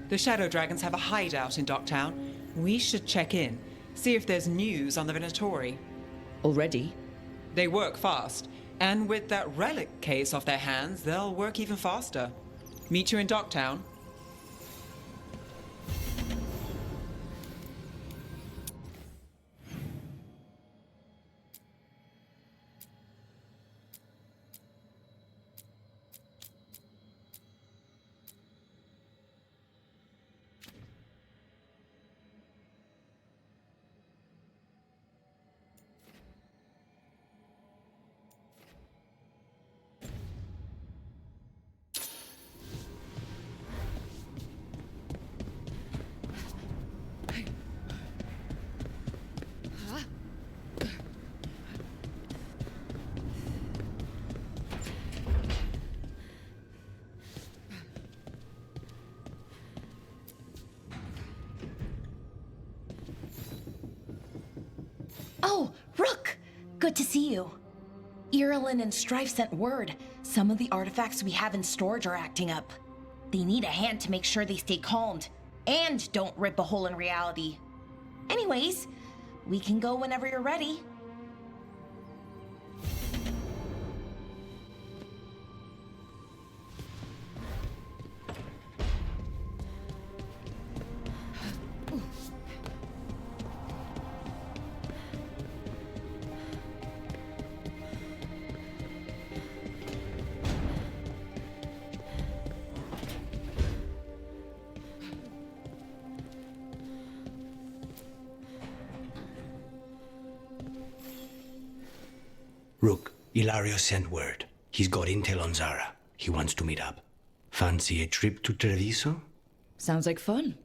The Shadow Dragons have a hideout in Docktown. We should check in, see if there's news on the Venatori. Already? They work fast, and with that relic case off their hands, they'll work even faster. Meet you in Docktown. Oh, Rook! Good to see you. Irilyn and Strife sent word. Some of the artifacts we have in storage are acting up. They need a hand to make sure they stay calmed, and don't rip a hole in reality. Anyways, we can go whenever you're ready. Rook, Ilario sent word. He's got intel on Zara. He wants to meet up. Fancy a trip to Treviso? Sounds like fun.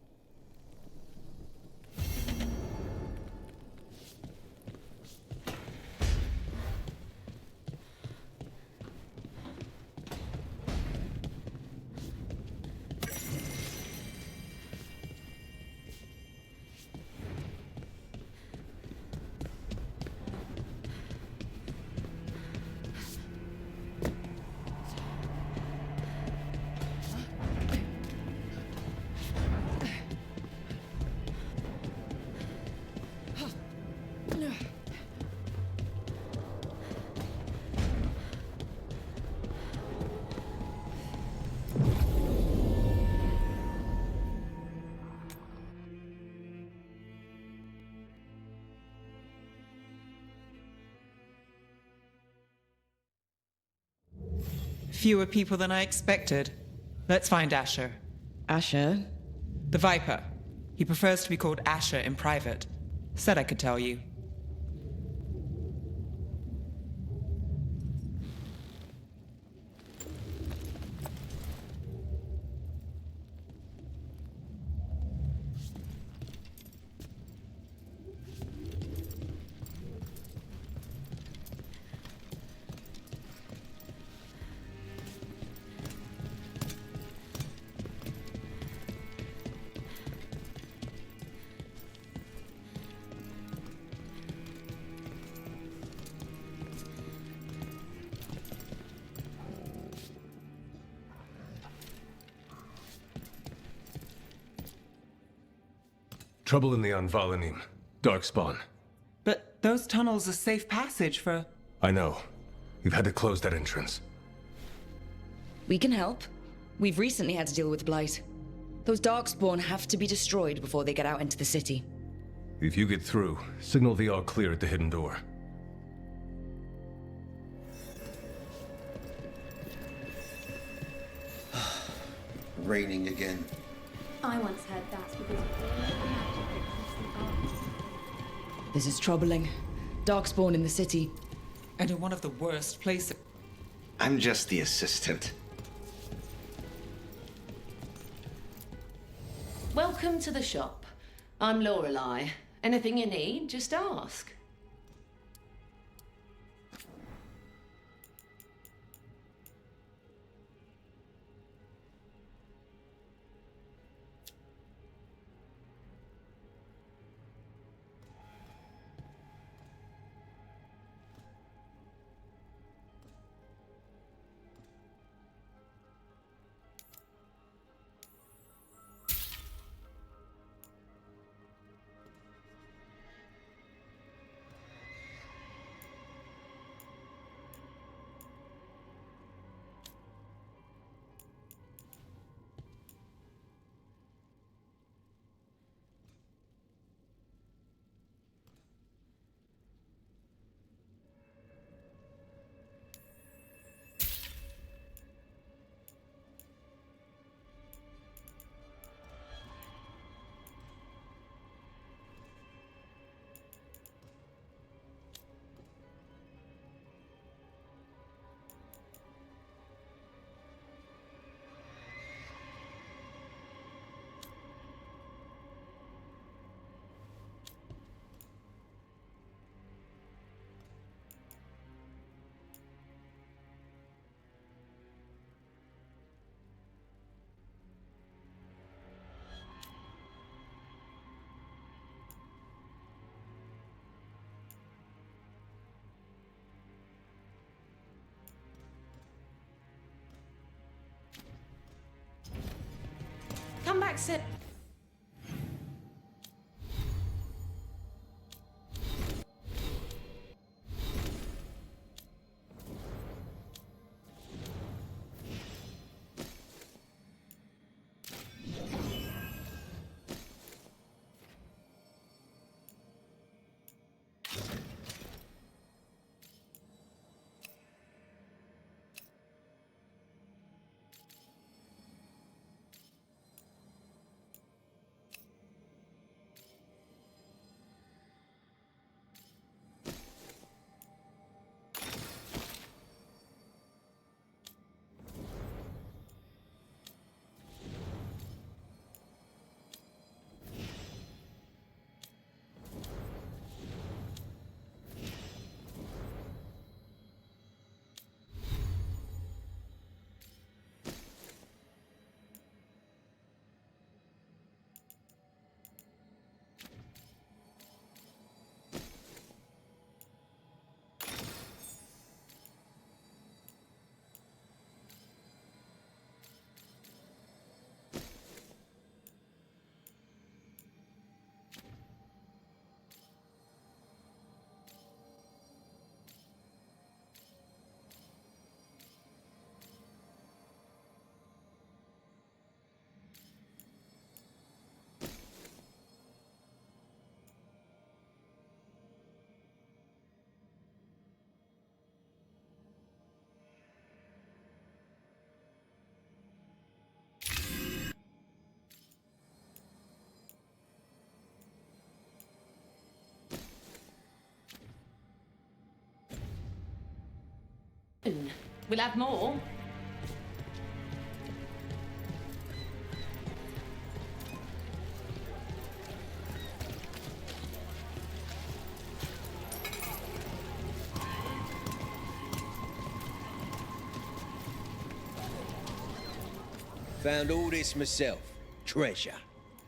Fewer people than I expected. Let's find Asher. Asher? The Viper. He prefers to be called Asher in private. Said I could tell you. Trouble in the Anvalanim. Darkspawn. But those tunnels are safe passage for... I know. We've had to close that entrance. We can help. We've recently had to deal with Blight. Those Darkspawn have to be destroyed before they get out into the city. If you get through, signal the all clear at the hidden door. Raining again. I once heard that's because of all the magic that comes from art. This is troubling. Darkspawn in the city. And in one of the worst places. I'm just the assistant. Welcome to the shop. I'm Lorelei. Anything you need, just ask. accent. We'll have more. Found all this myself. Treasure.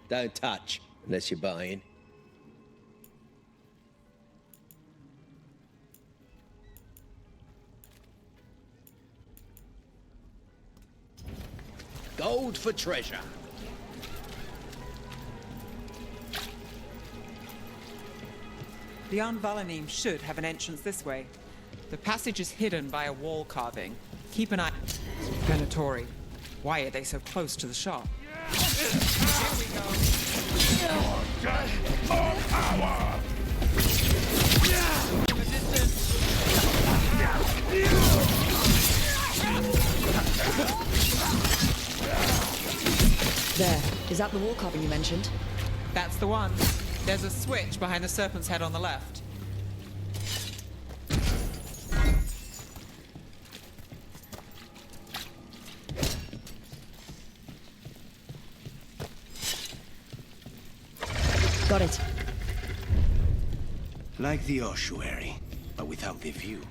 Don't touch, unless you're buying. Gold for treasure. The Anvalanim should have an entrance this way. The passage is hidden by a wall carving. Keep an eye. Venatori. Why are they so close to the shop? Here we go. More power! In the distance. There. Is that the wall carving you mentioned? That's the one. There's a switch behind the serpent's head on the left. Got it. Like the ossuary, but without the view.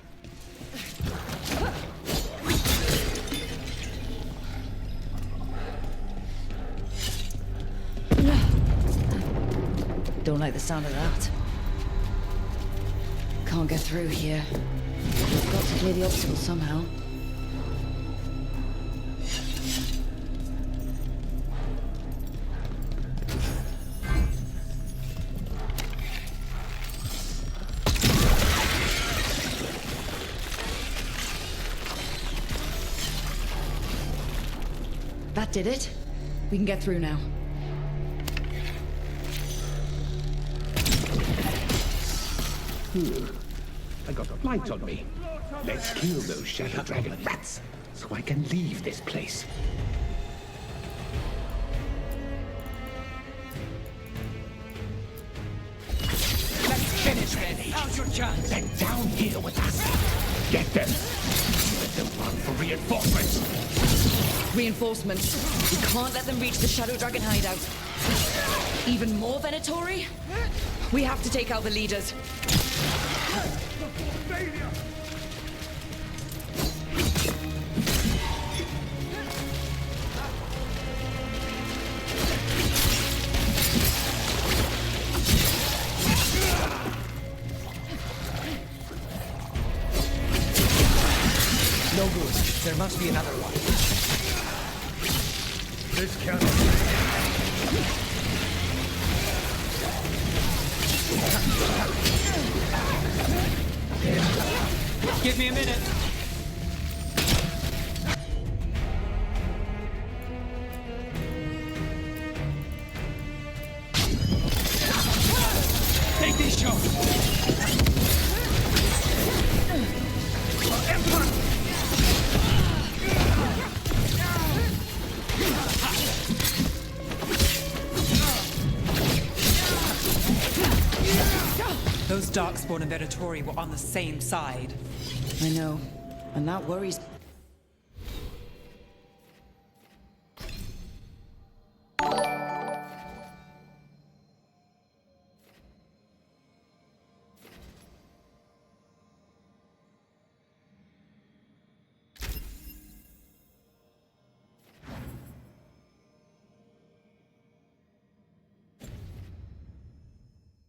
Don't like the sound of that. Can't get through here. We've got to clear the obstacle somehow. That did it. We can get through now. I got a light on me. Let's kill those shadow dragon rats, so I can leave this place. Let's finish this. Now's your chance. They're down here with us. Get them. Let them run for reinforcements. Reinforcements. We can't let them reach the Shadow Dragon hideout. Even more Venatori? We have to take out the leaders. No good. There must be another one. This cannot be. Give me a minute. Take this shot! Those Darkspawn and Venatori were on the same side. I know, and that worries.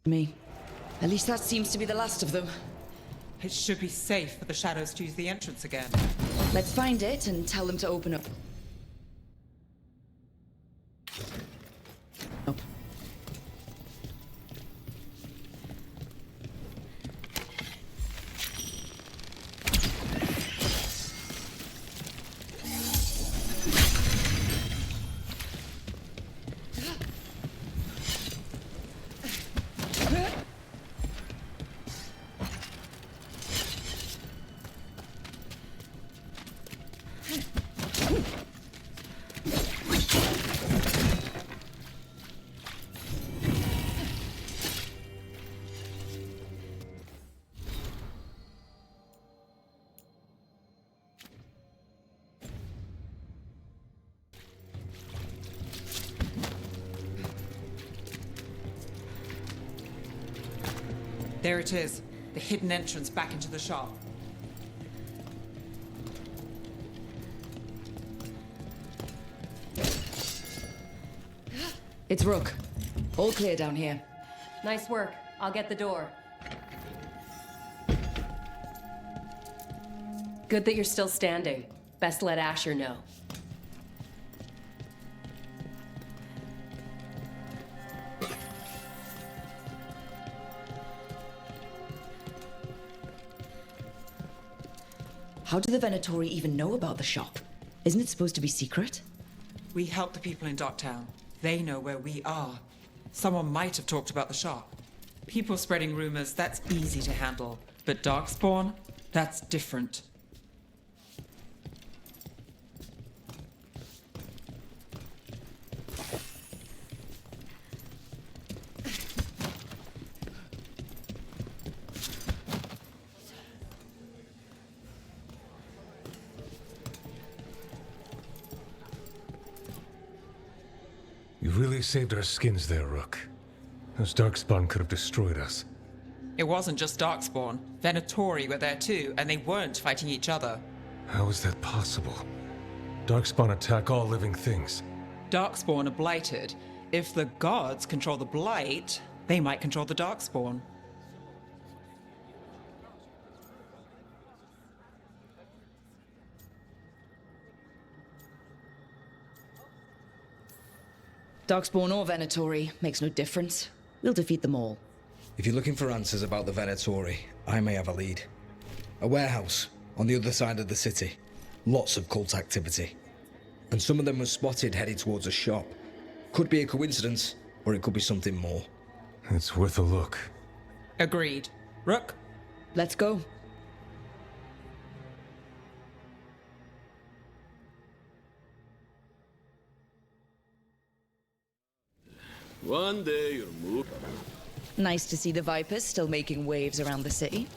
Me. At least that seems to be the last of them. It should be safe for the shadows to use the entrance again. Let's find it and tell them to open up. Oh. There it is, the hidden entrance back into the shop. It's Rook. All clear down here. Nice work. I'll get the door. Good that you're still standing. Best let Asher know. How do the Venatori even know about the shop? Isn't it supposed to be secret? We help the people in Docktown. They know where we are. Someone might have talked about the shop. People spreading rumors, that's easy to handle. But Darkspawn, that's different. You really saved our skins there, Rook. Those Darkspawn could have destroyed us. It wasn't just Darkspawn. Venatori were there too, and they weren't fighting each other. How is that possible? Darkspawn attack all living things. Darkspawn are blighted. If the gods control the blight, they might control the Darkspawn. Darkspawn or Venatori, makes no difference. We'll defeat them all. If you're looking for answers about the Venatori, I may have a lead. A warehouse on the other side of the city. Lots of cult activity. And some of them were spotted headed towards a shop. Could be a coincidence, or it could be something more. It's worth a look. Agreed. Rook? Let's go. One day you'll move. Nice to see the Vipers still making waves around the city.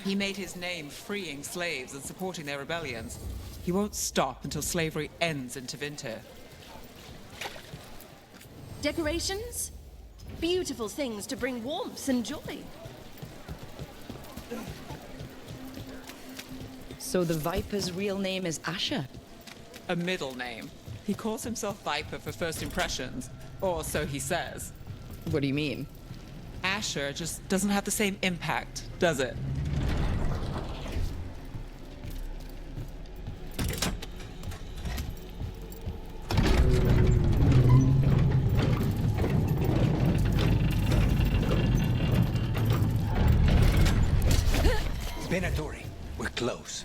He made his name freeing slaves and supporting their rebellions. He won't stop until slavery ends in Tevinter. Decorations? Beautiful things to bring warmth and joy. So the Viper's real name is Asher? A middle name. He calls himself Viper for first impressions, or so he says. What do you mean? Asher just doesn't have the same impact, does it? close.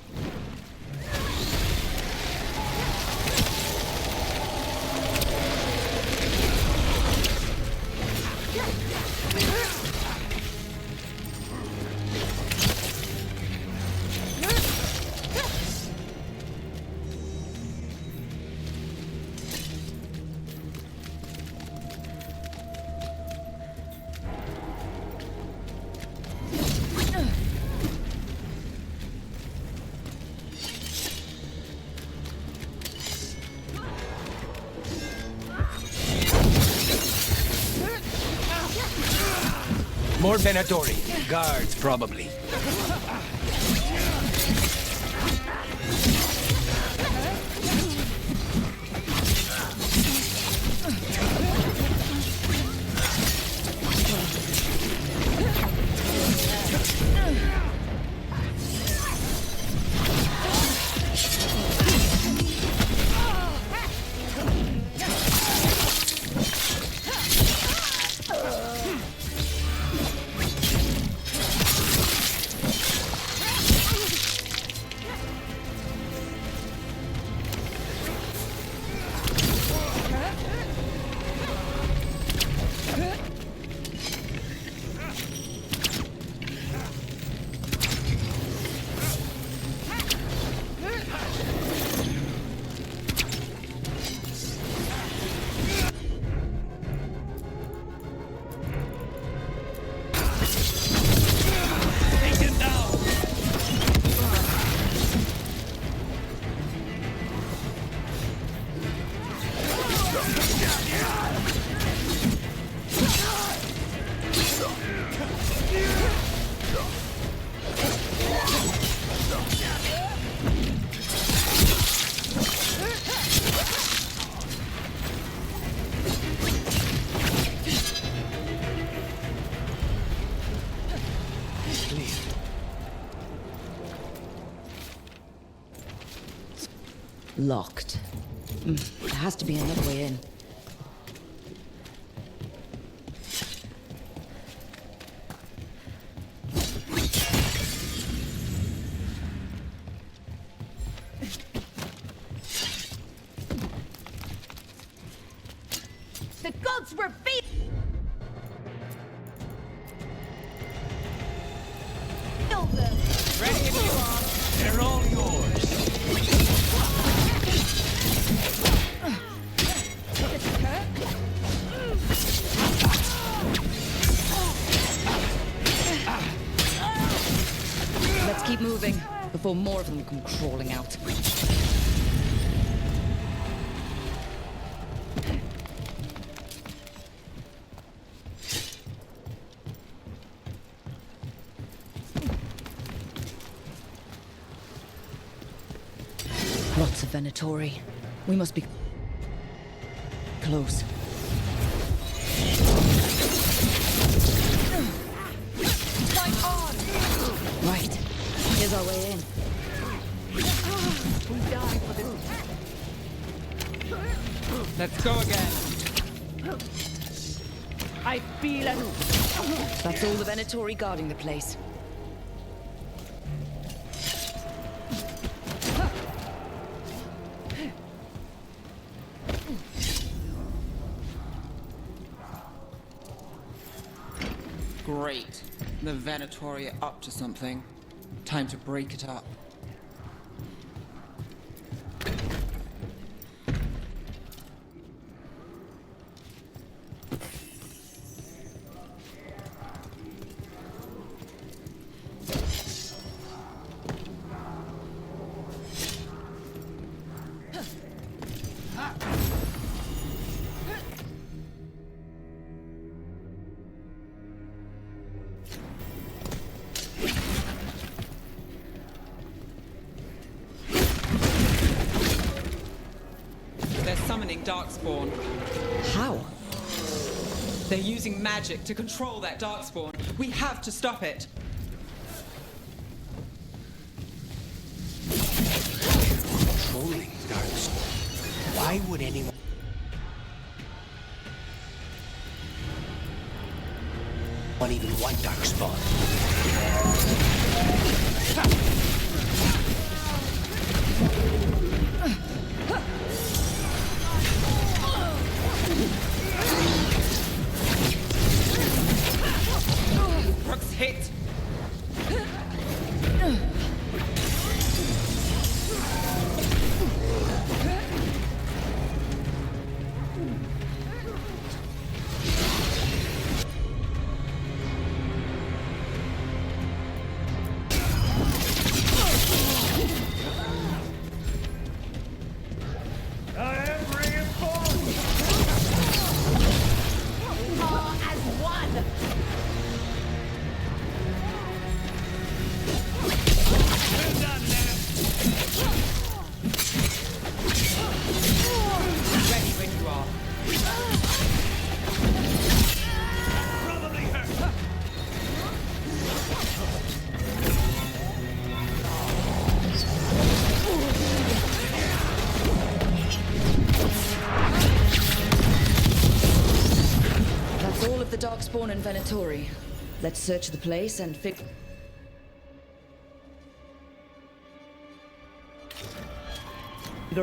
More Venatori. Guards, probably. Locked. There has to be another way in. The gods were Ready if you are. They're all yours. Let's keep moving before more of them come crawling out. Lots of Venatori. We must be close. Fight on! Right. Here's our way in. We die for this. Let's go again. I feel an... That's all the Venatori guarding the place. Great. The Venatori are up to something. Time to break it up. Summoning Darkspawn. How? They're using magic to control that Darkspawn. We have to stop it. Controlling Darkspawn. Why would anyone... Not even one Darkspawn. Darkspawn and Venatori. Let's search the place and figure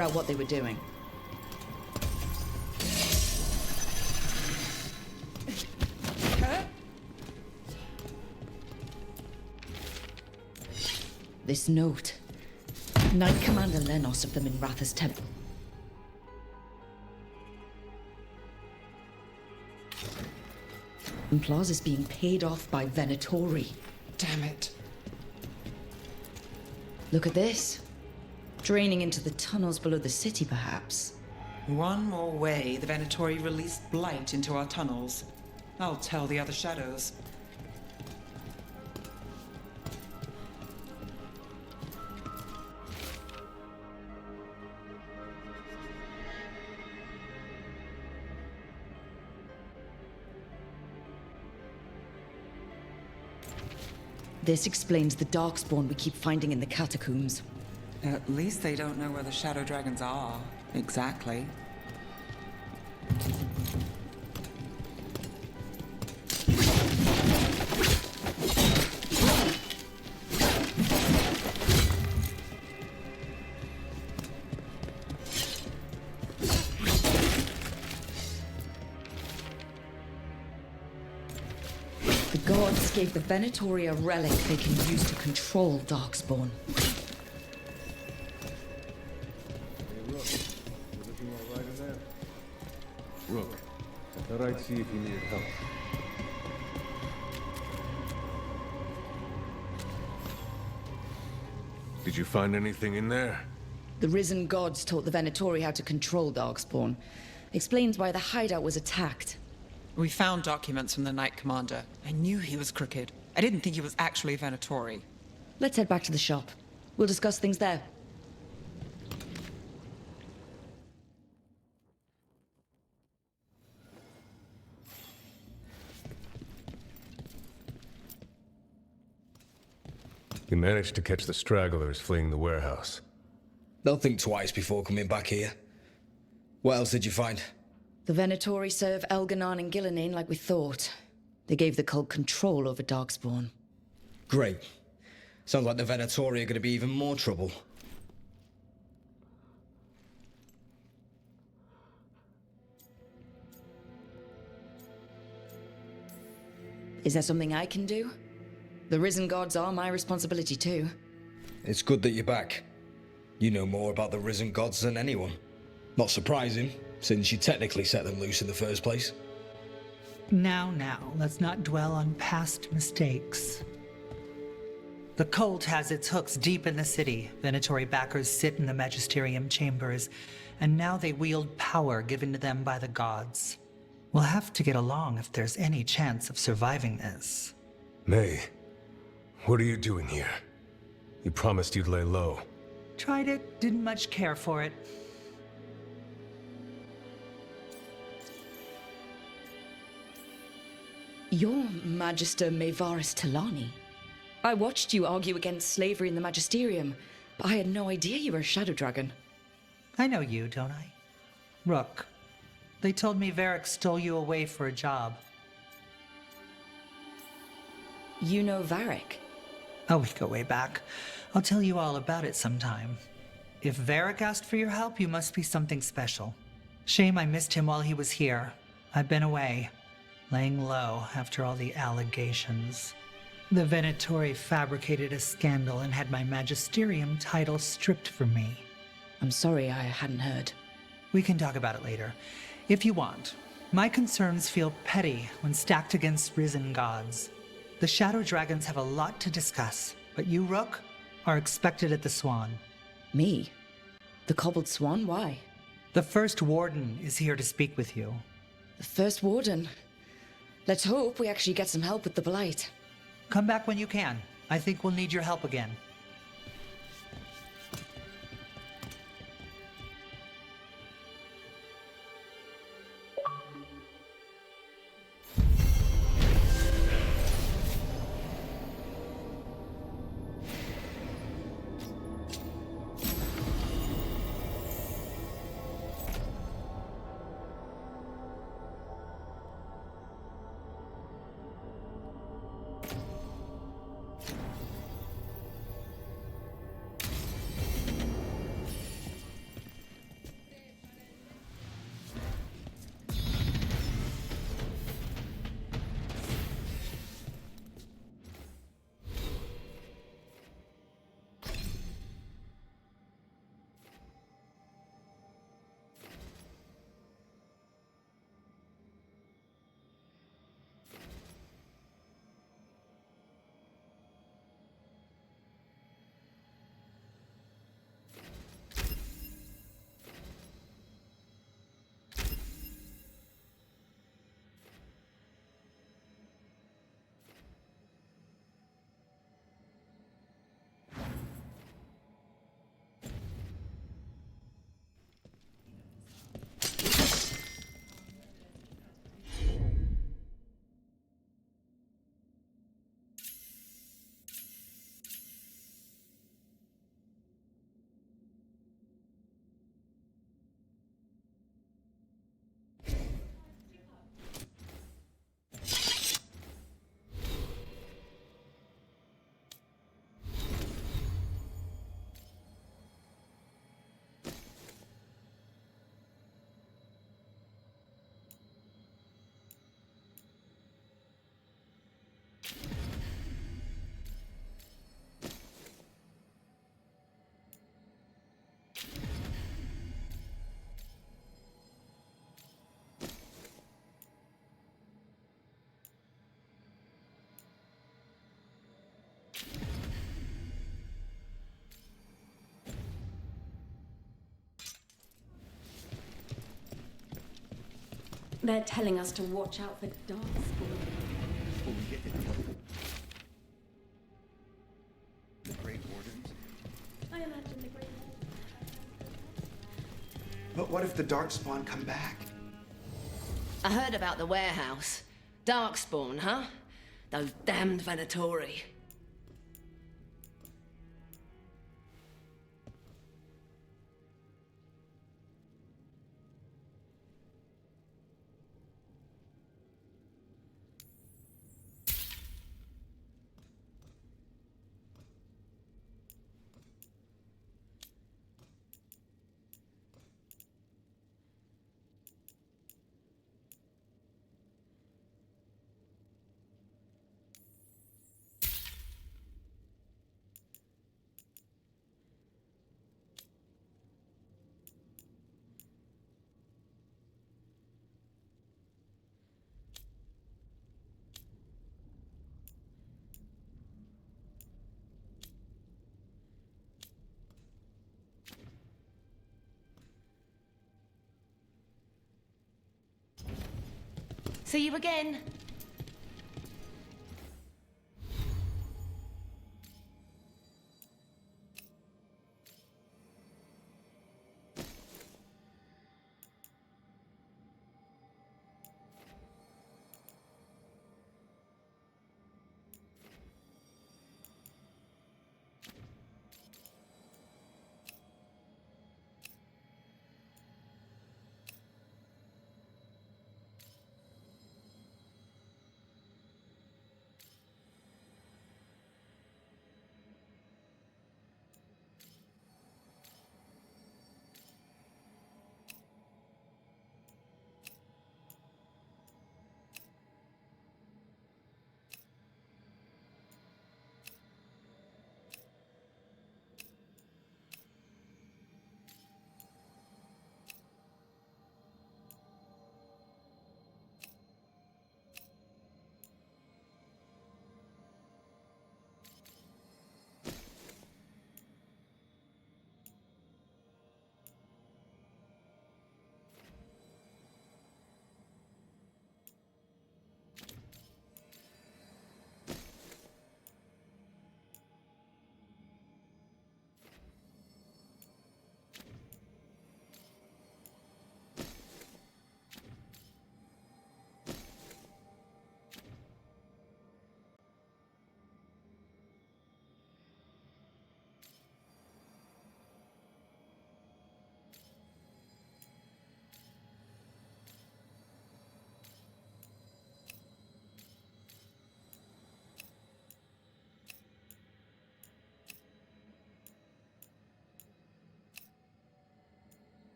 out what they were doing. This note. Knight Commander Lenos of the Minrathous Temple. Plaza is being paid off by Venatori. Damn it. Look at this. Draining into the tunnels below the city, perhaps. One more way the Venatori released blight into our tunnels. I'll tell the other shadows. This explains the Darkspawn we keep finding in the catacombs. At least they don't know where the Shadow Dragons are, exactly. The gods gave the Venatori a relic they can use to control Darkspawn. Rook, I thought I'd see if you needed help. Did you find anything in there? The risen gods taught the Venatori how to control Darkspawn. Explains why the hideout was attacked. We found documents from the Knight Commander. I knew he was crooked. I didn't think he was actually Venatori. Let's head back to the shop. We'll discuss things there. You managed to catch the stragglers fleeing the warehouse. They'll think twice before coming back here. What else did you find? The Venatori serve Elganon and Gillinane like we thought. They gave the cult control over Darkspawn. Great. Sounds like the Venatori are going to be even more trouble. Is there something I can do? The risen gods are my responsibility too. It's good that you're back. You know more about the risen gods than anyone. Not surprising, since you technically set them loose in the first place. Now, let's not dwell on past mistakes. The cult has its hooks deep in the city. Venatori backers sit in the magisterium chambers, and now they wield power given to them by the gods. We'll have to get along if there's any chance of surviving this. May, what are you doing here? You promised you'd lay low. Tried it, didn't much care for it. You're Magister Maevaris Talani. I watched you argue against slavery in the Magisterium, but I had no idea you were a Shadow Dragon. I know you, don't I? Rook. They told me Varric stole you away for a job. You know Varric? Oh, we go way back. I'll tell you all about it sometime. If Varric asked for your help, you must be something special. Shame I missed him while he was here. I've been away, laying low after all the allegations. The Venatori fabricated a scandal and had my magisterium title stripped from me. I'm sorry, I hadn't heard. We can talk about it later, if you want. My concerns feel petty when stacked against risen gods. The Shadow Dragons have a lot to discuss, but you, Rook, are expected at the Swan. Me? The Cobbled Swan? Why? The First Warden is here to speak with you. The First Warden? Let's hope we actually get some help with the Blight. Come back when you can. I think we'll need your help again. They're telling us to watch out for darkspawn. Will we get it? The Great Wardens? I imagine the Great But what if the Darkspawn come back? I heard about the warehouse. Darkspawn, huh? Those damned Venatori. See you again.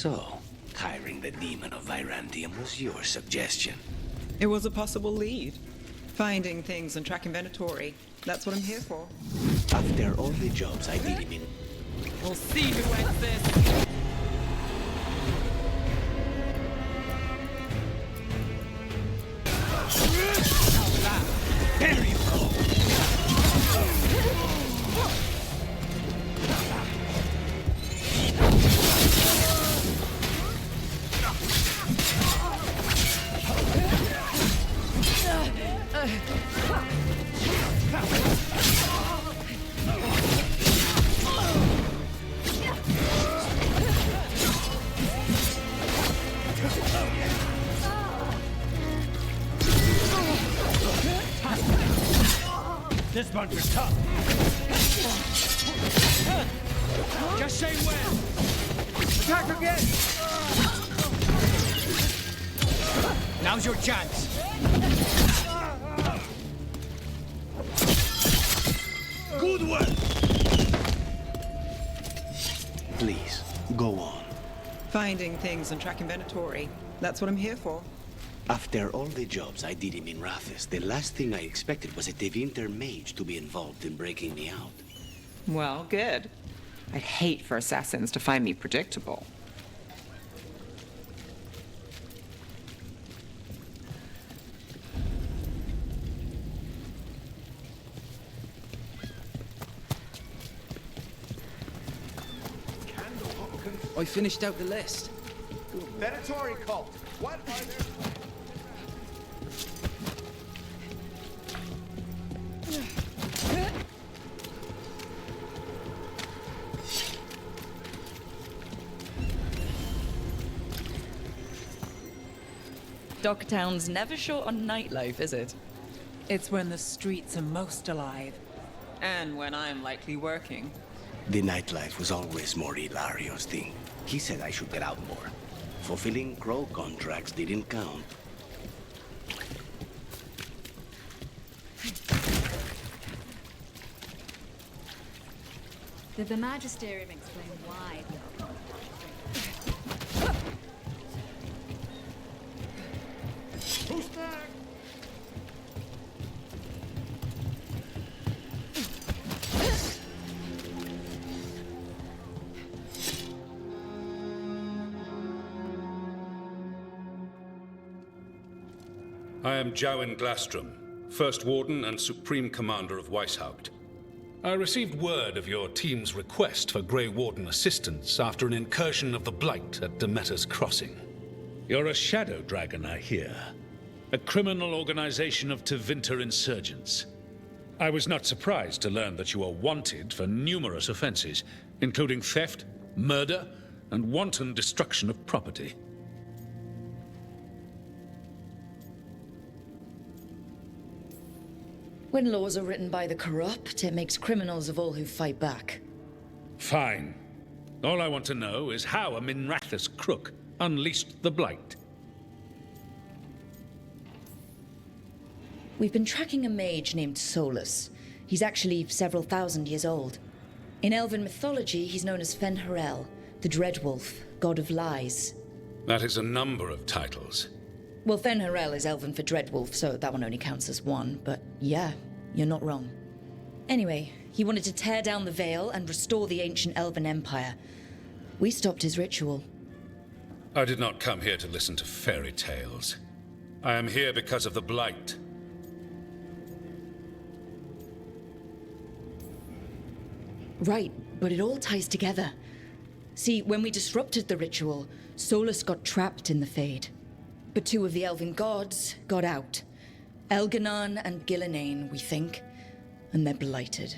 So, hiring the demon of Virantium was your suggestion. It was a possible lead. Finding things and tracking Venatori. That's what I'm here for. After all the jobs I did him in... We'll see who ends this. There you go! This bunch is tough. Just say when. Attack again. Now's your chance. Good work! Please, go on. Finding things and tracking Venatori. That's what I'm here for. After all the jobs I did him in Rathis, the last thing I expected was a Tevinter mage to be involved in breaking me out. Well, good. I'd hate for assassins to find me predictable. I finished out the list. Venatori cult. What are there? Docktown's never short on nightlife, is it? It's when the streets are most alive. And when I'm likely working. The nightlife was always more Hilario's thing. He said I should get out more. Fulfilling crow contracts didn't count. Did the Magisterium explain why? Who's back? I am Jowin Glastrom, First Warden and Supreme Commander of Weishaupt. I received word of your team's request for Grey Warden assistance after an incursion of the Blight at Demeter's Crossing. You're a shadow dragon, I hear. A criminal organization of Tevinter insurgents. I was not surprised to learn that you are wanted for numerous offenses, including theft, murder, and wanton destruction of property. When laws are written by the corrupt, it makes criminals of all who fight back. Fine. All I want to know is how a Minrathous crook unleashed the Blight. We've been tracking a mage named Solus. He's actually several thousand years old. In elven mythology, he's known as Fen'Harel, the Dreadwolf, god of lies. That is a number of titles. Well, Fen'Harel is elven for Dreadwolf, so that one only counts as one, but yeah, you're not wrong. Anyway, he wanted to tear down the Veil and restore the ancient elven empire. We stopped his ritual. I did not come here to listen to fairy tales. I am here because of the Blight. Right, but it all ties together. See, when we disrupted the ritual, Solus got trapped in the Fade. But two of the elven gods got out. Elganon and Gillenane, we think. And they're blighted.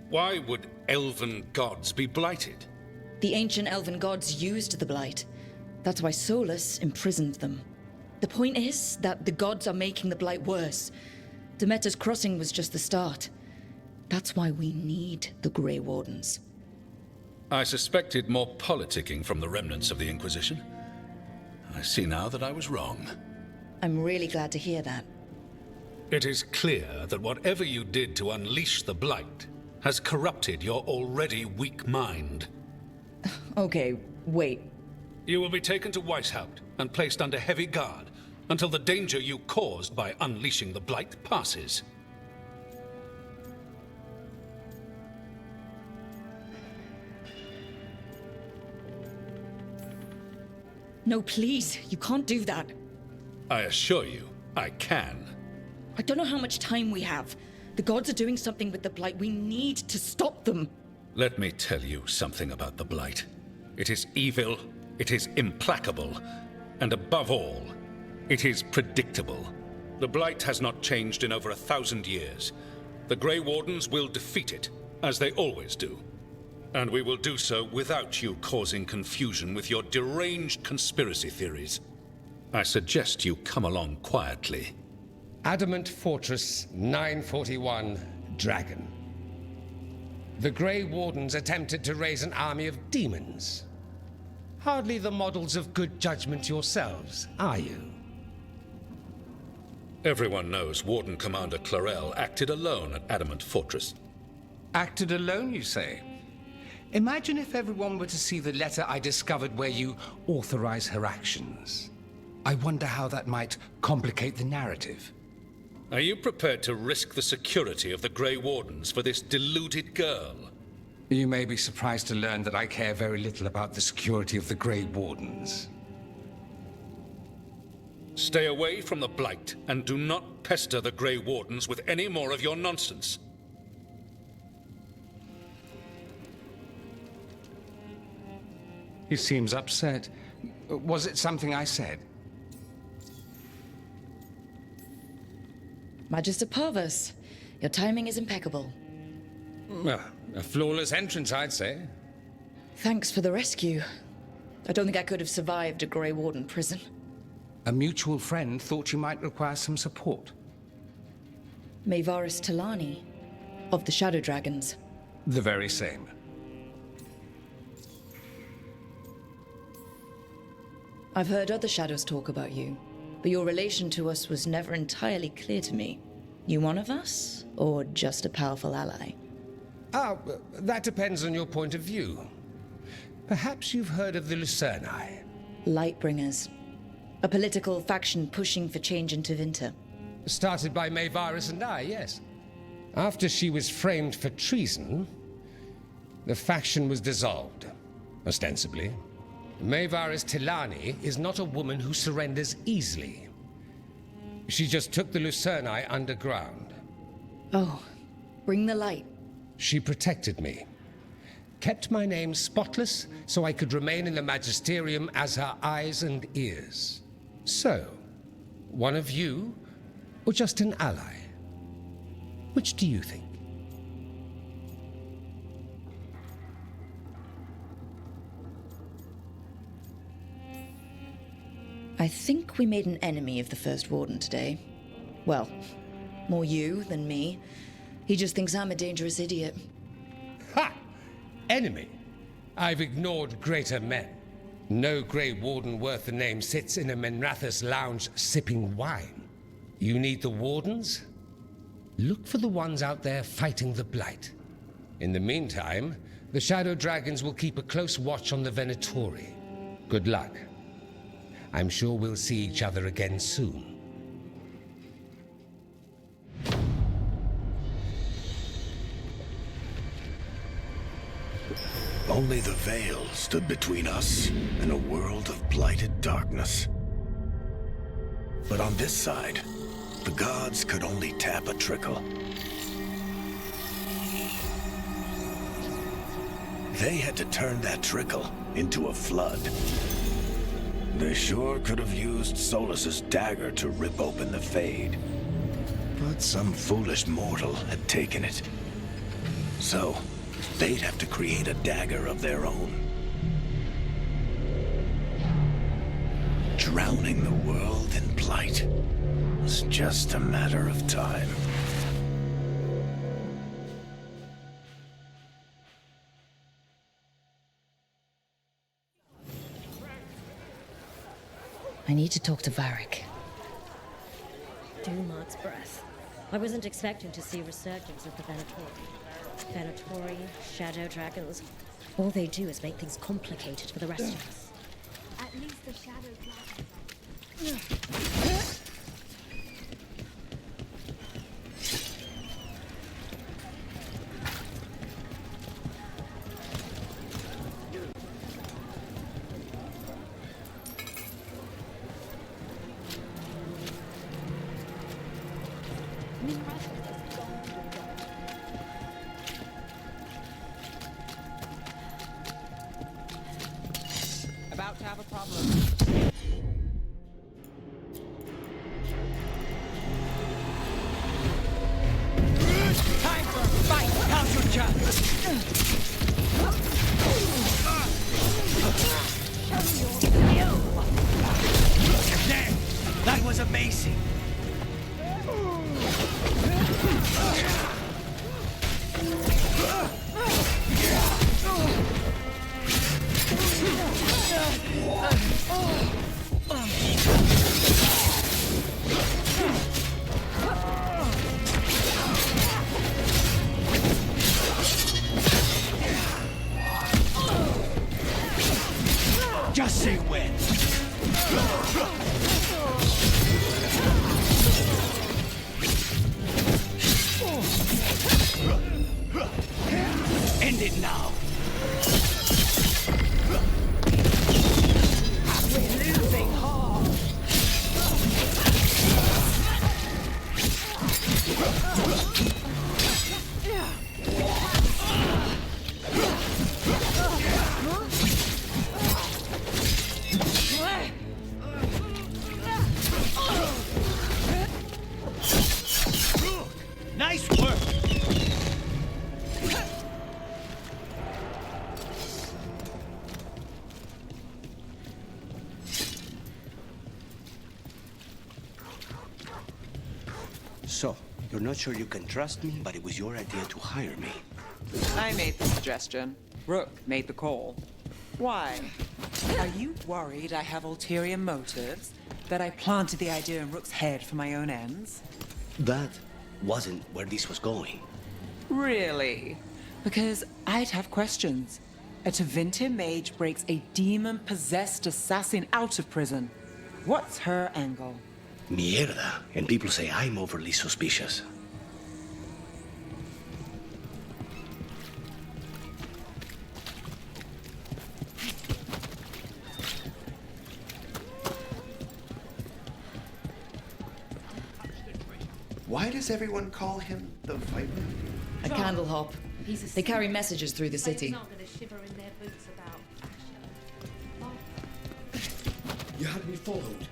Why would elven gods be blighted? The ancient elven gods used the blight. That's why Solus imprisoned them. The point is that the gods are making the blight worse. Demeter's Crossing was just the start. That's why we need the Grey Wardens. I suspected more politicking from the remnants of the Inquisition. I see now that I was wrong. I'm really glad to hear that. It is clear that whatever you did to unleash the Blight has corrupted your already weak mind. Okay, wait. You will be taken to Weishaupt and placed under heavy guard until the danger you caused by unleashing the Blight passes. No, please, you can't do that. I assure you, I can. I don't know how much time we have. The gods are doing something with the Blight. We need to stop them. Let me tell you something about the Blight. It is evil, it is implacable, and above all, it is predictable. The Blight has not changed in over 1,000 years. The Grey Wardens will defeat it, as they always do. And we will do so without you causing confusion with your deranged conspiracy theories. I suggest you come along quietly. Adamant Fortress 941, Dragon. The Grey Wardens attempted to raise an army of demons. Hardly the models of good judgment yourselves, are you? Everyone knows Warden Commander Clarel acted alone at Adamant Fortress. Acted alone, you say? Imagine if everyone were to see the letter I discovered where you authorize her actions. I wonder how that might complicate the narrative. Are you prepared to risk the security of the Grey Wardens for this deluded girl? You may be surprised to learn that I care very little about the security of the Grey Wardens. Stay away from the Blight, and do not pester the Grey Wardens with any more of your nonsense. He seems upset. Was it something I said? Magister Parvus, your timing is impeccable. Well, a flawless entrance, I'd say. Thanks for the rescue. I don't think I could have survived a Grey Warden prison. A mutual friend thought you might require some support. Maevaris Talani, of the Shadow Dragons. The very same. I've heard other Shadows talk about you, but your relation to us was never entirely clear to me. You one of us, or just a powerful ally? That depends on your point of view. Perhaps you've heard of the Lucerni. Lightbringers. A political faction pushing for change in Tevinter. Started by Maevaris and I, yes. After she was framed for treason, the faction was dissolved, ostensibly. Maevaris Talani is not a woman who surrenders easily. She just took the Lucerni underground. Oh, bring the light. She protected me. Kept my name spotless so I could remain in the Magisterium as her eyes and ears. So, one of you, or just an ally? Which do you think? I think we made an enemy of the First Warden today. Well, more you than me. He just thinks I'm a dangerous idiot. Ha! Enemy? I've ignored greater men. No Grey Warden worth the name sits in a Menrathus lounge sipping wine. You need the Wardens? Look for the ones out there fighting the Blight. In the meantime, the Shadow Dragons will keep a close watch on the Venatori. Good luck. I'm sure we'll see each other again soon. Only the veil stood between us and a world of blighted darkness. But on this side, the gods could only tap a trickle. They had to turn that trickle into a flood. They sure could have used Solus's dagger to rip open the Fade. But some foolish mortal had taken it. So, they'd have to create a dagger of their own. Drowning the world in blight was just a matter of time. I need to talk to Varric. Dumart's breath. I wasn't expecting to see a resurgence of the Venatori, Shadow Dragons. All they do is make things complicated for the rest of us. At least the shadow glasses are. About to have a problem. Time for a fight! Now's your chance! Damn! That was amazing! Just say when. End it now. We're losing hard. Nice work! So, you're not sure you can trust me, but it was your idea to hire me. I made the suggestion. Rook made the call. Why? Are you worried I have ulterior motives? That I planted the idea in Rook's head for my own ends? That wasn't where this was going. Really? Because I'd have questions. A Tevinter mage breaks a demon-possessed assassin out of prison. What's her angle? Mierda. And people say I'm overly suspicious. Why does everyone call him the Viper? A candle hop. He's a They carry messages through the city. not going to shiver in their boots about Asher. You had me followed.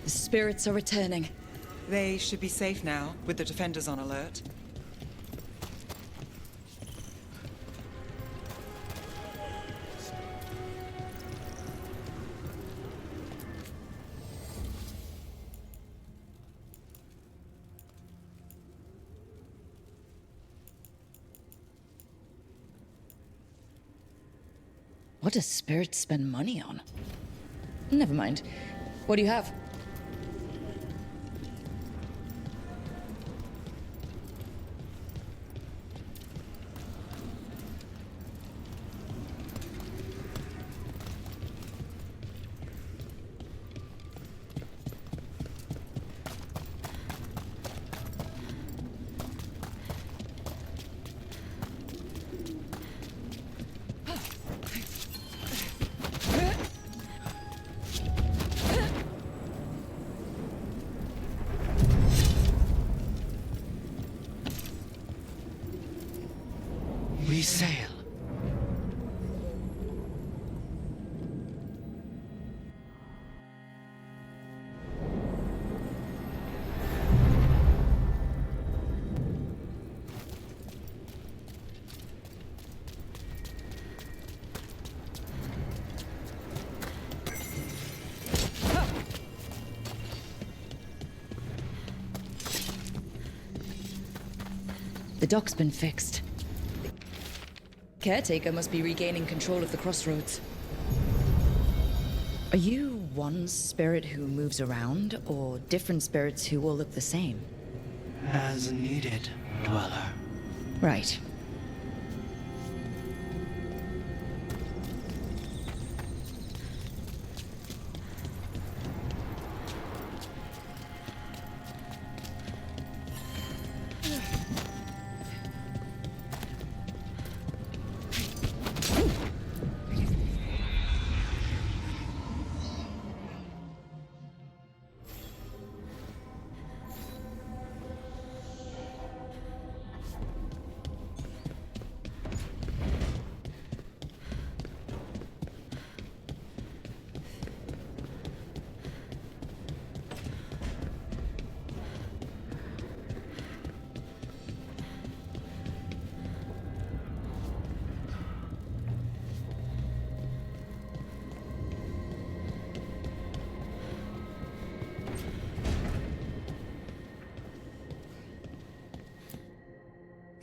The spirits are returning. They should be safe now, with the defenders on alert. What does spirits spend money on? Never mind. What do you have? The dock's been fixed. Caretaker must be regaining control of the crossroads. Are you one spirit who moves around, or different spirits who all look the same? As needed, Dweller. Right.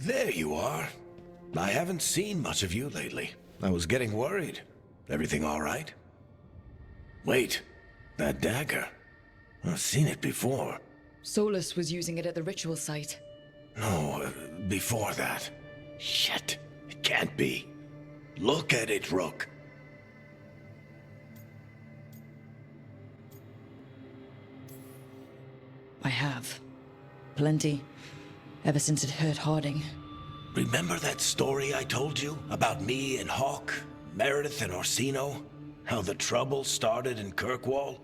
There you are. I haven't seen much of you lately. I was getting worried. Everything all right? Wait, that dagger. I've seen it before. Solus was using it at the ritual site. No, before that. Shit, it can't be. Look at it, Rook. I have. Plenty. Ever since it hurt Harding. Remember that story I told you about me and Hawk, Meredith and Orsino? How the trouble started in Kirkwall?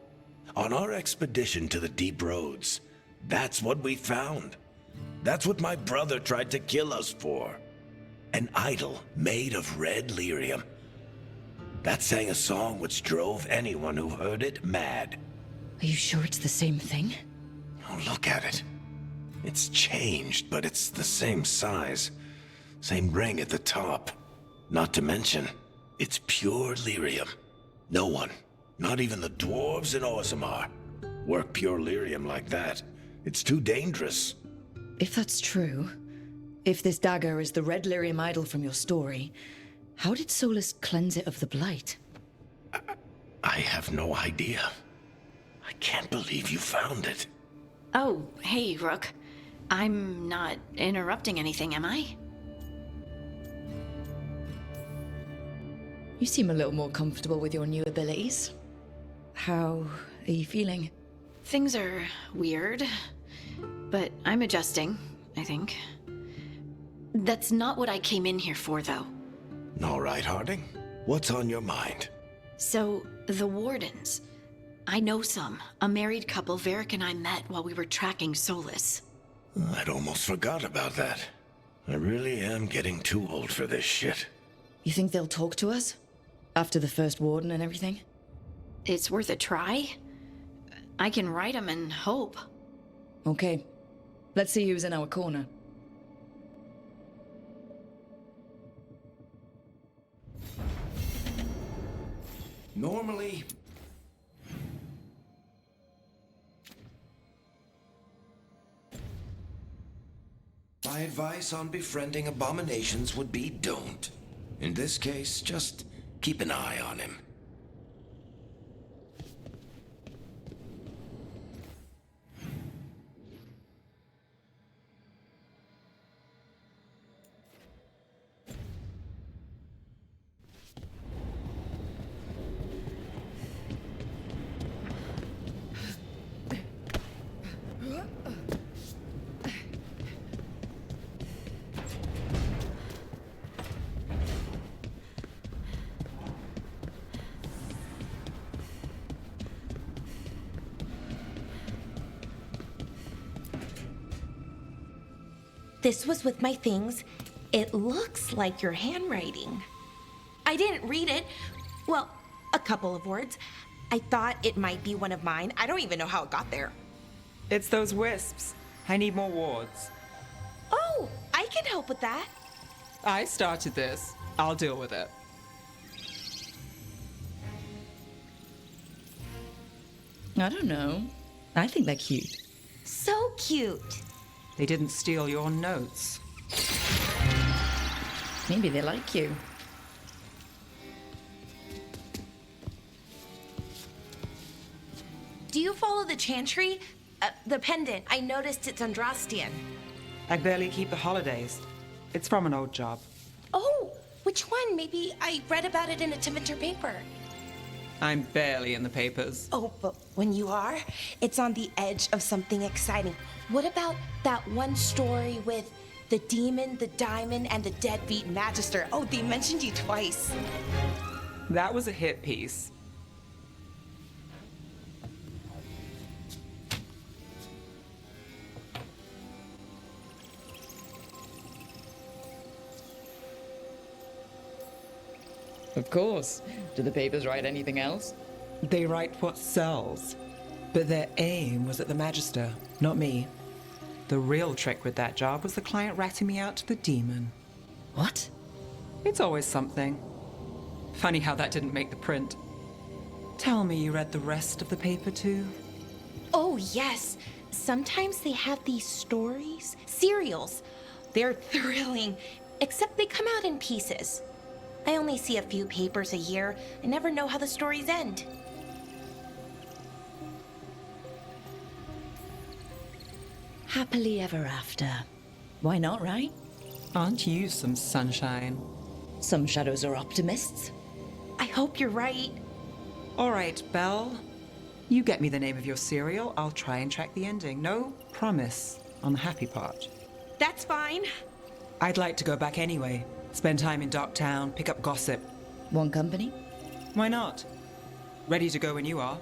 On our expedition to the deep roads, that's what we found. That's what my brother tried to kill us for. An idol made of red lyrium. That sang a song which drove anyone who heard it mad. Are you sure it's the same thing? Oh, look at it. It's changed, but it's the same size. Same ring at the top. Not to mention, it's pure lyrium. No one, not even the dwarves in Orzammar, work pure lyrium like that. It's too dangerous. If that's true, if this dagger is the red lyrium idol from your story, how did Solus cleanse it of the blight? I have no idea. I can't believe you found it. Oh, hey, Rook. I'm not interrupting anything, am I? You seem a little more comfortable with your new abilities. How are you feeling? Things are weird, but I'm adjusting, I think. That's not what I came in here for, though. All right, Harding. What's on your mind? So, the Wardens. I know some. A married couple Varric and I met while we were tracking Solus. I'd almost forgot about that. I really am getting too old for this shit. You think they'll talk to us? After the first warden and everything? It's worth a try. I can write them and hope. Okay. Let's see who's in our corner. Normally... my advice on befriending abominations would be don't. In this case, just keep an eye on him. This was with my things. It looks like your handwriting. I didn't read it. Well, a couple of words. I thought it might be one of mine. I don't even know how it got there. It's those wisps. I need more wards. Oh, I can help with that. I started this. I'll deal with it. I don't know. I think they're cute. So cute. They didn't steal your notes. Maybe they like you. Do you follow the chantry? The pendant. I noticed it's Andrastian. I barely keep the holidays. It's from an old job. Oh, which one? Maybe I read about it in a Timenter paper. I'm barely in the papers. Oh, but when you are, it's on the edge of something exciting. What about that one story with the demon, the diamond, and the deadbeat magister? Oh, they mentioned you twice. That was a hit piece. Of course. Do the papers write anything else? They write what sells. But their aim was at the Magister, not me. The real trick with that job was the client ratting me out to the demon. What? It's always something. Funny how that didn't make the print. Tell me you read the rest of the paper too? Oh, yes. Sometimes they have these stories, serials. They're thrilling, except they come out in pieces. I only see a few papers a year. I never know how the stories end. Happily ever after. Why not, right? Aren't you some sunshine? Some shadows are optimists. I hope you're right. All right, Belle. You get me the name of your serial, I'll try and track the ending. No promise on the happy part. That's fine. I'd like to go back anyway. Spend time in Darktown, pick up gossip. One company? Why not? Ready to go when you are.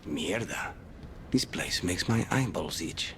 Mierda. This place makes my eyeballs itch.